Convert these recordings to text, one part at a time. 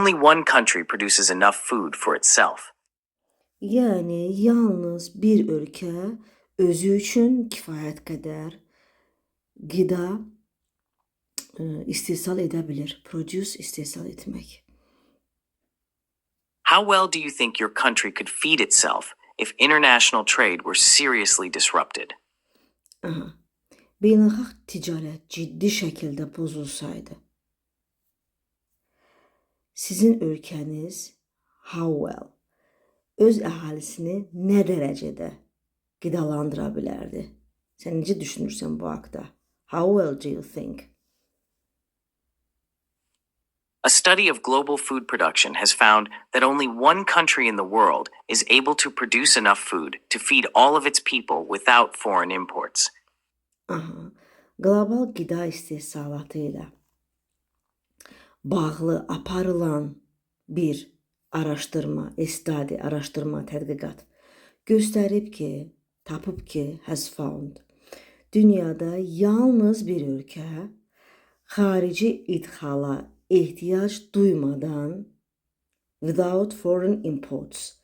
only one country produces enough food for itself. Yani yalnız bir ölkə özü üçün kifayət qədər qida istehsal edə bilir. Produce istehsal etmək. How well do you think your country could feed itself if international trade were seriously disrupted? Aha. Beynəlxalq ticarət ciddi şəkildə pozulsaydı, sizin ölkəniz how well öz əhalisini nə dərəcədə qidalandıra bilərdi? Sən necə düşünürsən bu haqda? How well do you think? A study of global food production has found that only one country in the world is able to produce enough food to feed all of its people without foreign imports. Aha. Qlobal qida istehsalatı ilə bağlı aparılan bir araşdırma, study, araşdırma, tədqiqat göstərib ki, tapıb ki, has found, dünyada yalnız bir ölkə xarici idxala ehtiyac duymadan, without foreign imports,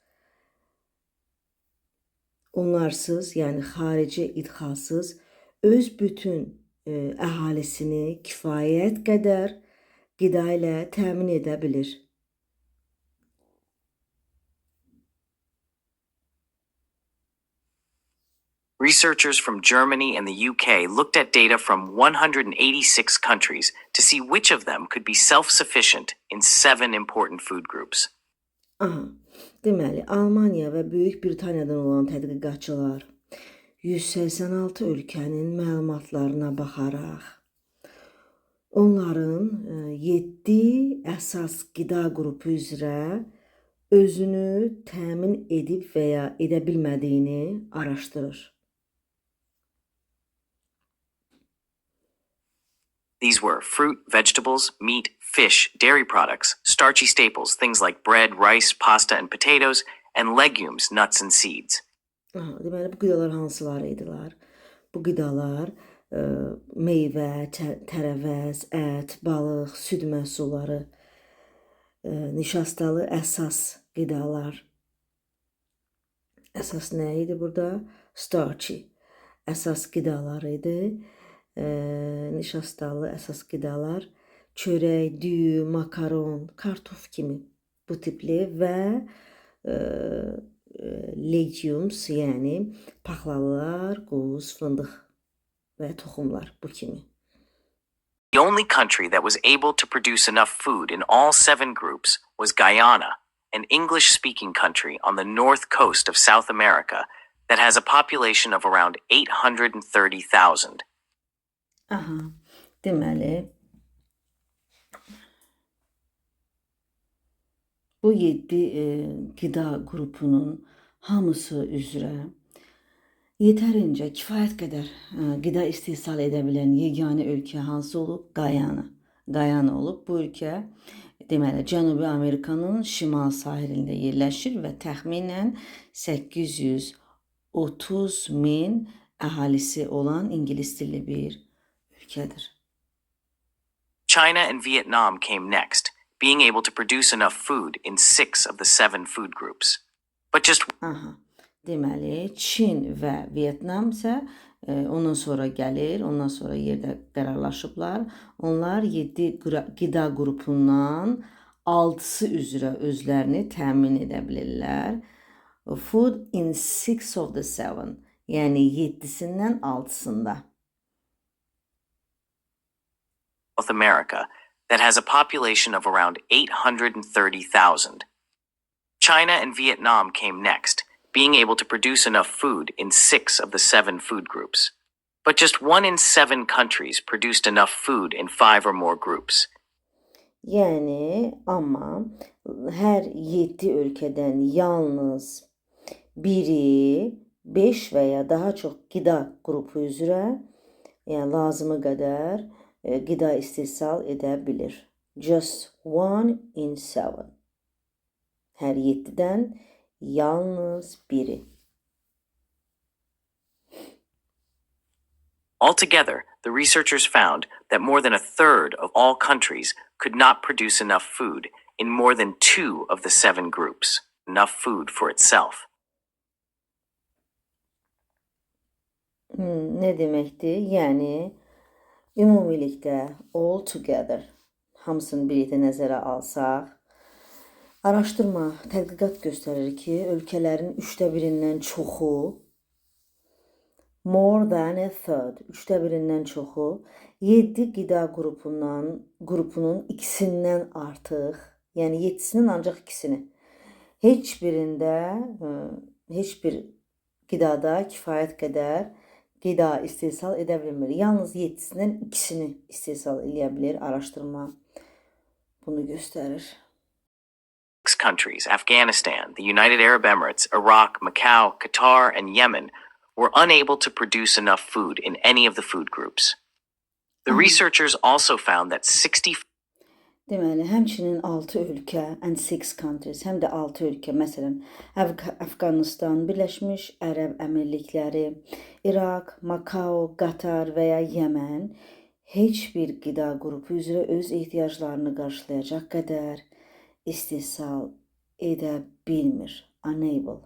onlarsız, yəni xarici idxalsız öz bütün əhalisini kifayət qədər qida ilə təmin edə bilir. Researchers from Germany and the UK looked at data from 186 countries to see which of them could be self-sufficient in 7 important food groups. Aha, deməli, Almaniya və Böyük Britaniyadan olan tədqiqatçılar 186 ölkənin məlumatlarına baxaraq, onların 7 əsas qida qrupu üzrə özünü təmin edib və ya edə bilmədiyini araşdırır. These were fruit, vegetables, meat, fish, dairy products, starchy staples, things like bread, rice, pasta, and potatoes, and legumes, nuts, and seeds. Aha, deməli, bu qidalar hansıları idilər? Bu qidalar meyvə, tərəvəz, ət, balıq, süd məhsulları, nişastalı əsas qidalar. Əsas nə idi burada? Starchy. Əsas qidalar idi. Nişastalı əsas qidalar, çörək, düyü, makaron, kartof kimi bu tipli və legumes, yəni paxlalılar, qoz, fındıq və toxumlar bu kimi. The only country that was able to produce enough food in all 7 groups was Guyana, an English-speaking country on the north coast of South America that has a population of around 830,000. Aha, deməli, bu 7 qida qrupunun hamısı üzrə yetərincə kifayət qədər qida istehsal edə bilən yeganə ölkə hansı olub? Guyana. Guyana olub. Bu ölkə deməli Cənubi Amerikanın şimal sahilində yerləşir və təxminən 830 min əhalisi olan ingilis dilli bir ölkədir. China and Vietnam came next, being able to produce enough food in 6 of the 7 food groups. But just Aha. Deməli, Çin və Vietnam isə ondan sonra gəlir, ondan sonra yerdə qərarlaşıblar. Onlar 7 qida qrupundan 6-sı üzrə özlərini təmin edə bilirlər. Food in 6 of the 7, yəni 7-sindən 6-sında. South America that has a population of around 830,000. China and Vietnam came next, being able to produce enough food in 6 of the 7 food groups. But just 1 in 7 countries produced enough food in 5 or more groups. Yəni, amma hər 7 ölkədən yalnız biri 5 və ya daha çox qida qrupu üzrə, yəni lazımı qədər qida istehsal edə bilir. Just 1 in 7. Hər 7-dən yalnız biri. Altogether, the researchers found that more than a third of all countries could not produce enough food, in more than 2 of the 7 groups, enough food for itself. Ne deməkdir? Yəni ümumilikdə all together hamısını birlikdə nəzərə alsaq, araşdırma, tədqiqat göstərir ki, ölkələrin 1/3-dən çoxu more than a third, 1/3-dən çoxu 7 qida qrupunun ikisindən artıq, yəni 7-sinin ancaq ikisini heç bir qidada kifayət qədər qida istehsal edə bilmir. Yalnız 7-sindən ikisini istehsal edə bilir. Araşdırma bunu göstərir. 6 countries, Afghanistan, the United Arab Emirates, Iraq, Macau, Qatar, and Yemen, were unable to produce enough food in any of the food groups. The researchers also found that 60 Deməli, həmçinin 6 ölkə, and 6 countries, həm də 6 ölkə, məsələn, Əfqanistan, Birləşmiş Ərəb Əmirlikləri, İraq, Makao, Qatar və ya Yemen heç bir qida qrupu üzrə öz ehtiyaclarını qarşılayacaq qədər istehsal edə bilmir. Unable.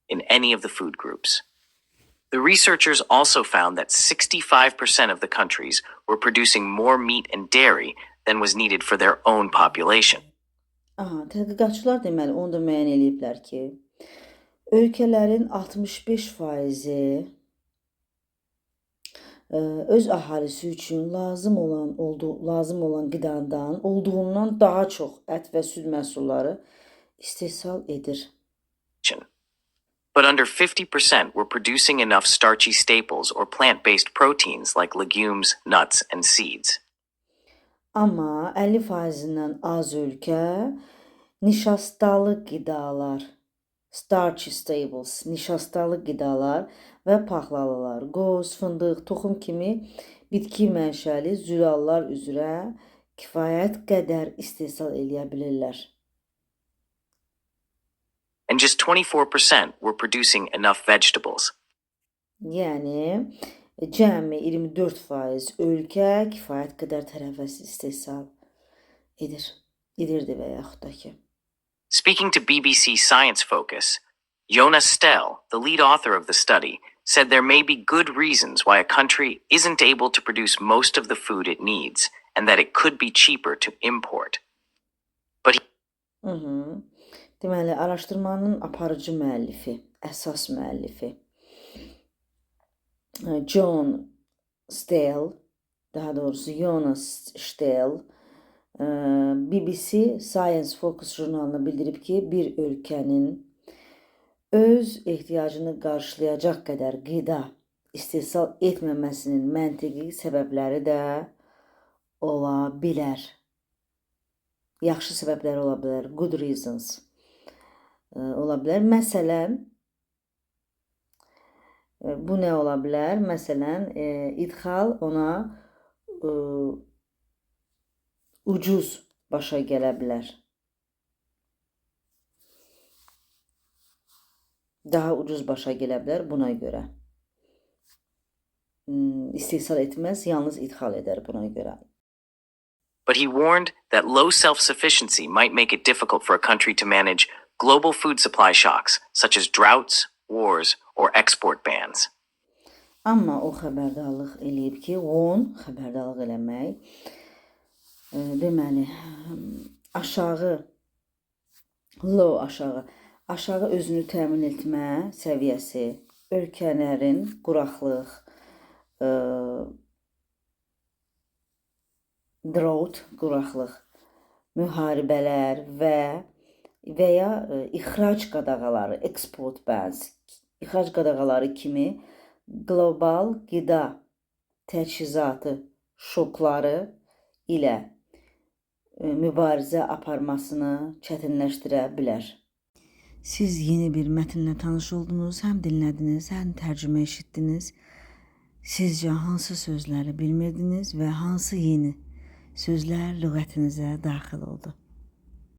in any of the food groups. The researchers also found that 65% of the countries were producing more meat and dairy than was needed for their own population. Tədqiqatçılar deməli onu da müəyyən ediblər ki, ölkələrin 65% öz əhalisi üçün lazım olan qidadan olduğundan daha çox ət və süd məhsulları istehsal edir. But under 50% were producing enough starchy staples or plant-based proteins like legumes, nuts, and seeds. Amma 50%-dən az ölkə nişastalı qidalar, starchy staples, nişastalı qidalar və paxlalılar, qoz, fındıq, toxum kimi bitki mənşəli zülallar üzrə kifayət qədər istehsal edə bilirlər. And just 24% were producing enough vegetables. Yəni, cəmi 24% ölkə kifayət qədər tərəvəz istehsal edirdi və yaxud da ki. Speaking to BBC Science Focus, Jonas Stell, the lead author of the study, said there may be good reasons why a country isn't able to produce most of the food it needs and that it could be cheaper to import. But he... Deməli, araşdırmanın aparıcı müəllifi, əsas müəllifi John Stell, daha doğrusu Jonas Stell, BBC Science Focus jurnalına bildirib ki, bir ölkənin öz ehtiyacını qarşılayacaq qədər qida istehsal etməməsinin məntiqi səbəbləri də ola bilər. Yaxşı səbəbləri ola bilər, good reasons ola bilər. Məsələn, bu nə ola bilər? Məsələn, idxal ona ucuz başa gələ bilər. Daha ucuz başa gələ bilər buna görə. İstehsal etməz, yalnız idxal edər buna görə. But he warned that low self-sufficiency might make it difficult for a country to manage global food supply shocks, such as droughts, wars, or export bans. Amma o xəbərdarlıq eləyib ki, xəbərdarlıq eləmək, deməli, aşağı özünü təmin etmə səviyyəsi, ölkələrin quraqlıq, drought, quraqlıq, müharibələr və ya ixrac qadağaları, export bans, ixrac qadağaları kimi qlobal qida təchizatı şokları ilə mübarizə aparmasını çətinləşdirə bilər. Siz yeni bir mətnlə tanış oldunuz, həm dinlədiniz, həm tərcümə eşitdiniz. Sizcə hansı sözləri bilmirdiniz və hansı yeni sözlər lüğətinizə daxil oldu?